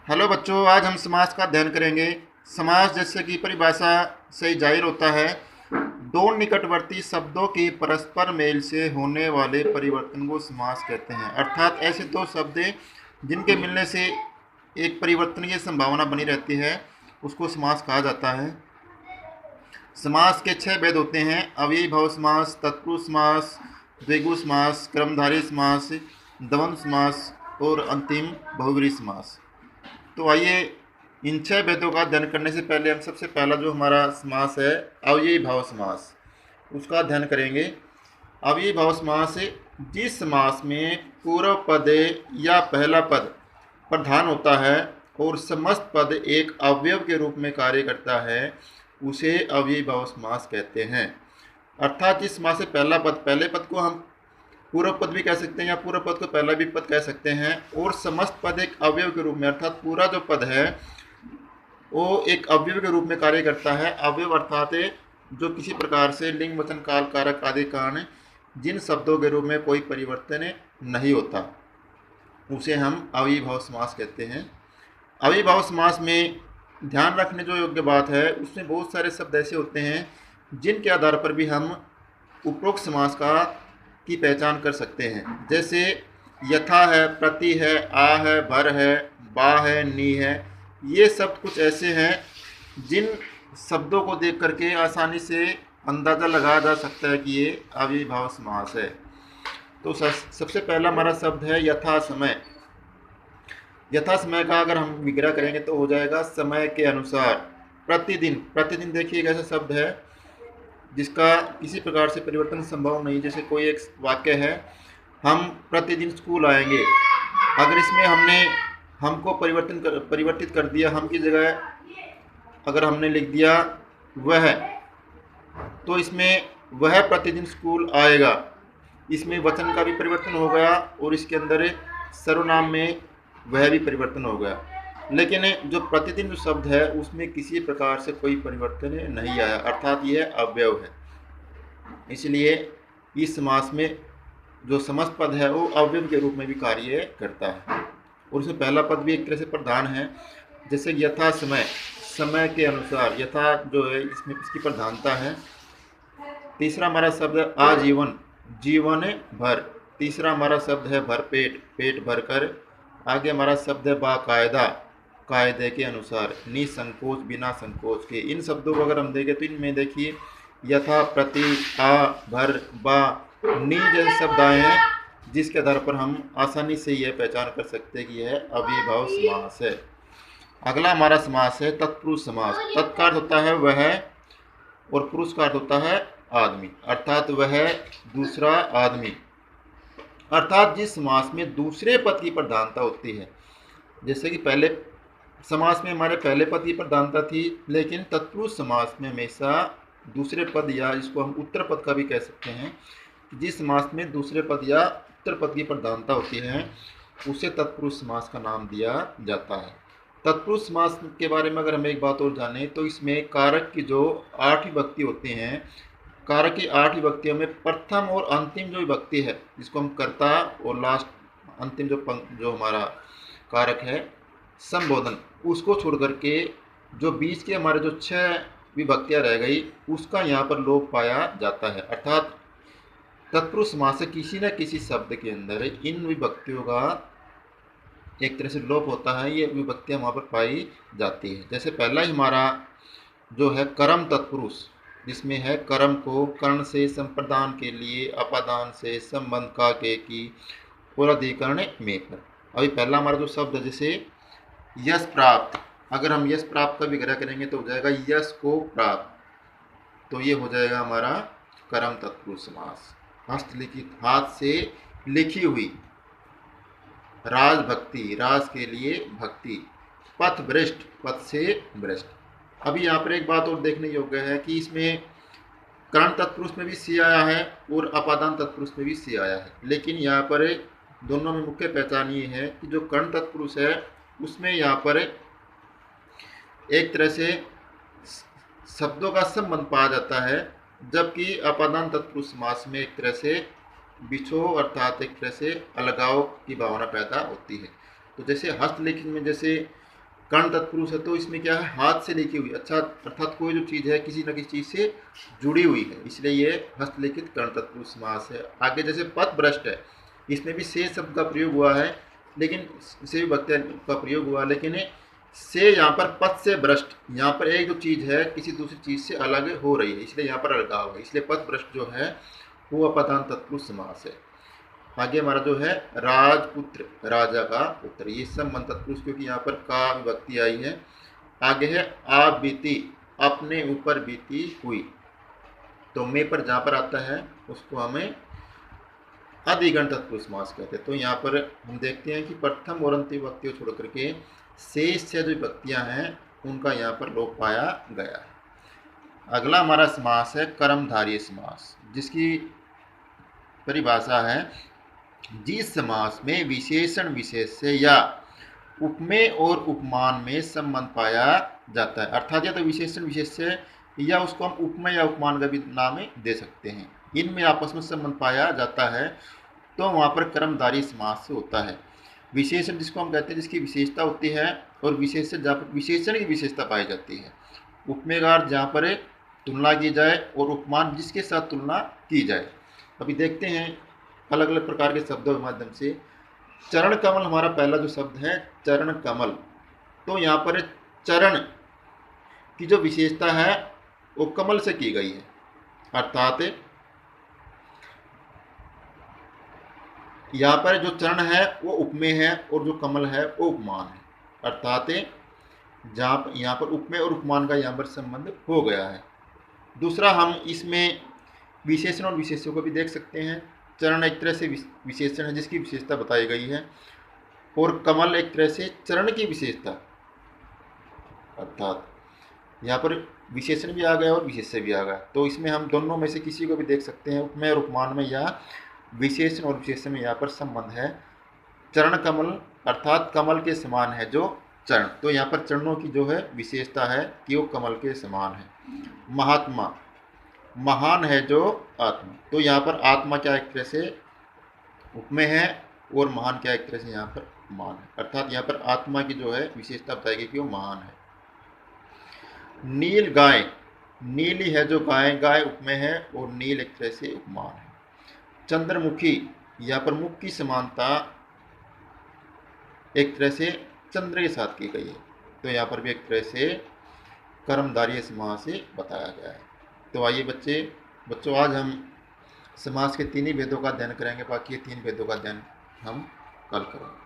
Hello बच्चों, आज हम समास का अध्ययन करेंगे। समास जैसे कि परिभाषा से ही जाहिर होता है, दो निकटवर्ती शब्दों के परस्पर मेल से होने वाले परिवर्तन को समास कहते हैं। अर्थात ऐसे दो शब्द जिनके मिलने से एक परिवर्तन की संभावना बनी रहती है, उसको समास कहा जाता है। समास के 6 भेद होते हैं: अव्ययी भाव समास, तत्पुरुष समास, द्विगु समास, क्रमधारय समास, द्वंद्व समास और अंतिम बहुब्रीहि समास। तो आइए, इन 6 भेदों का अध्ययन करने से पहले हम सबसे पहला जो हमारा समास है, अव्ययी भाव समास, उसका अध्ययन करेंगे। अव्ययी भाव समास जिस समास में पूर्व पद या पहला पद प्रधान होता है और समस्त पद एक अवयव के रूप में कार्य करता है, उसे अव्ययी भाव समास कहते हैं। अर्थात जिस समास से पहला पद, पहले पद को हम पूर्व पद भी कह सकते हैं या पूर्व पद को पहला भी पद कह सकते हैं, और समस्त पद एक अवयव के रूप में, अर्थात पूरा जो पद है वो एक अवयव के रूप में कार्य करता है। अवयव अर्थात जो किसी प्रकार से लिंग, वचन, काल, कारक आदि कारण जिन शब्दों के रूप में कोई परिवर्तन नहीं होता, उसे हम अव्ययी भाव समास कहते हैं। अव्ययी भाव समास में ध्यान रखने जो योग्य बात है, उसमें बहुत सारे शब्द ऐसे होते हैं जिनके आधार पर भी हम उपरोक्त समास की पहचान कर सकते हैं। जैसे यथा है, प्रति है, आ है, भर है, बा है, नी है। ये शब्द कुछ ऐसे हैं जिन शब्दों को देख करके आसानी से अंदाज़ा लगाया जा सकता है कि ये अव्ययी भाव समास है। तो सबसे पहला हमारा शब्द है यथा समय। यथा समय का अगर हम विग्रह करेंगे तो हो जाएगा समय के अनुसार। प्रतिदिन, प्रतिदिन देखिए एक ऐसा शब्द है जिसका किसी प्रकार से परिवर्तन संभव नहीं। जैसे कोई एक वाक्य है, हम प्रतिदिन स्कूल आएंगे। अगर इसमें हमको परिवर्तित कर दिया, हम की जगह अगर हमने लिख दिया वह, तो इसमें वह प्रतिदिन स्कूल आएगा, इसमें वचन का भी परिवर्तन हो गया और इसके अंदर सर्वनाम में वह भी परिवर्तन हो गया। लेकिन जो प्रतिदिन जो शब्द है उसमें किसी प्रकार से कोई परिवर्तन नहीं आया, अर्थात यह अवयव है। इसलिए इस समास में जो समस्त पद है वो अवयव के रूप में भी कार्य करता है, और उसमें पहला पद भी एक तरह से प्रधान है। जैसे यथा समय, समय के अनुसार, यथा जो है इसमें इसकी प्रधानता है। तीसरा हमारा शब्द आजीवन, जीवन भर। तीसरा हमारा शब्द है भरपेट, पेट भर कर। आगे हमारा शब्द है बाकायदा, कायदे के अनुसार, निसंकोच, बिना संकोच के। इन शब्दों को अगर हम देखें तो इनमें देखिए यथा, प्रति, आ, भर, बा, नी जैसे शब्द आए हैं, जिसके आधार पर हम आसानी से यह पहचान कर सकते हैं कि यह अव्ययी भाव समास है। अगला हमारा समास है तत्पुरुष समास। तत् का अर्थ होता है वह और पुरुष का अर्थ होता है आदमी, अर्थात वह दूसरा आदमी। अर्थात जिस समास में दूसरे पद की प्रधानता होती है, जैसे कि पहले समास में हमारे पहले पद की प्रधानता थी, लेकिन तत्पुरुष समास में हमेशा दूसरे पद, या इसको हम उत्तर पद का भी कह सकते हैं, जिस समास में दूसरे पद या उत्तर पद की प्रधानता होती है उसे तत्पुरुष समास का नाम दिया जाता है। तत्पुरुष समास के बारे में अगर हम एक बात और जानें तो इसमें कारक की जो 8 विभक्ति होती हैं, कारक की 8 विभक्तियों में प्रथम और अंतिम जो विभक्ति है, जिसको हम कर्ता और लास्ट अंतिम जो हमारा कारक है संबोधन, उसको छोड़ करके जो बीच के हमारे जो 6 विभक्तियां रह गई, उसका यहाँ पर लोप पाया जाता है। अर्थात तत्पुरुष समास से किसी न किसी शब्द के अंदर इन विभक्तियों का एक तरह से लोप होता है, ये विभक्तियां वहाँ पर पाई जाती है। जैसे पहला ही हमारा जो है कर्म तत्पुरुष, जिसमें है कर्म को कर्ण से संप्रदान के लिए, अपादान से संबंध का के की और अधिकरण में कर। अभी पहला हमारा जो शब्द है, जैसे यश प्राप्त, अगर हम यश प्राप्त का विग्रह करेंगे तो हो जाएगा यश को प्राप्त, तो ये हो जाएगा हमारा कर्म तत्पुरुष समास। हस्तलिखित, हाथ से लिखी हुई। राज भक्ति, राज के लिए भक्ति। पथ भ्रष्ट, पथ से भ्रष्ट। अभी यहाँ पर एक बात और देखने योग्य है कि इसमें कर्ण तत्पुरुष में भी सी आया है और अपादान तत्पुरुष में भी सी आया है, लेकिन यहाँ पर दोनों में मुख्य पहचान ये है कि जो कर्ण तत्पुरुष है उसमें यहाँ पर एक तरह से शब्दों का संबंध पाया जाता है, जबकि अपादान तत्पुरुष समास में एक तरह से बिछोह अर्थात एक तरह से अलगाव की भावना पैदा होती है। तो जैसे हस्तलिखित में जैसे कर्ण तत्पुरुष है तो इसमें क्या है, हाथ से लिखी हुई, अच्छा अर्थात कोई जो चीज़ है किसी न किसी चीज़ से जुड़ी हुई है, इसलिए ये हस्तलिखित कर्ण तत्पुरुष समास है। आगे जैसे पथ भ्रष्ट है, इसमें भी से शब्द का प्रयोग हुआ है, लेकिन से विभक्ति का प्रयोग हुआ, लेकिन से यहाँ पर पथ से भ्रष्ट, यहाँ पर एक जो चीज़ है किसी दूसरी चीज़ से अलग हो रही है, इसलिए यहाँ पर अलगाव है, इसलिए पथ भ्रष्ट जो है वो अपदान तत्पुरुष समास है। आगे हमारा जो है राजपुत्र, राजा का पुत्र, ये सब मन तत्पुरुष, क्योंकि यहाँ पर का विभक्ति आई है। आगे है आप बीती, अपने ऊपर बीती हुई, तो मैं पर जहाँ पर आता है उसको हमें अधिगण तत्पुरुष समास कहते हैं। तो यहाँ पर हम देखते हैं कि प्रथम और अंतिम विभक्तियों छोड़ करके शेष से जो विभक्तियाँ हैं उनका यहाँ पर लोप पाया गया है। अगला हमारा समास है कर्मधारय समास, जिसकी परिभाषा है जिस समास में विशेषण विशेष से या उपमेय और उपमान में संबंध पाया जाता है, अर्थात या तो विशेषण विशेष से या उसको हम उपमेय या उपमान का भी नाम दे सकते हैं, इनमें आपस में संबंध पाया जाता है तो वहाँ पर कर्मधारय समास होता है। विशेषण जिसको हम कहते हैं जिसकी विशेषता होती है, और विशेषण जहाँ पर विशेषण की विशेषता पाई जाती है, उपमेयकार जहाँ पर तुलना की जाए और उपमान जिसके साथ तुलना की जाए। अभी देखते हैं अलग अलग प्रकार के शब्दों के माध्यम से। चरण कमल हमारा पहला जो शब्द है चरण कमल, तो यहाँ पर चरण की जो विशेषता है वो कमल से की गई है, अर्थात यहाँ पर जो चरण है वो उपमेय है और जो कमल है वो उपमान है, अर्थात जहाँ यहाँ पर उपमेय और उपमान का यहाँ पर संबंध हो गया है। दूसरा हम इसमें विशेषण और विशेष्यों को भी देख सकते हैं। चरण एक तरह से विशेषण है जिसकी विशेषता बताई गई है, और कमल एक तरह से चरण की विशेषता, अर्थात यहाँ पर विशेषण भी आ गया और विशेष्य भी आ गया, तो इसमें हम दोनों में से किसी को भी देख सकते हैं, उपमेय और उपमान में या विशेषण और विशेष्य में यहाँ पर संबंध है। चरण कमल अर्थात कमल के समान है जो चरण, तो यहाँ पर चरणों की जो है विशेषता है कि वो कमल के समान है। महात्मा, महान है जो आत्मा, तो यहाँ पर आत्मा क्या एक तरह से उपमेय है और महान क्या एक तरह से यहाँ पर मान है, अर्थात यहाँ पर आत्मा की जो है विशेषता बताएगी कि वो महान है। नील गाय, नीली है जो गाय, गाय उपमेय है और नील एक तरह से उपमान है। चंद्रमुखी, यहाँ पर मुख की समानता एक तरह से चंद्र के साथ की गई है, तो यहाँ पर भी एक तरह से कर्मधारय समास से बताया गया है। तो आइए बच्चों आज हम समास के तीन ही भेदों का अध्ययन करेंगे, बाकी ये तीन भेदों का अध्ययन हम कल करेंगे।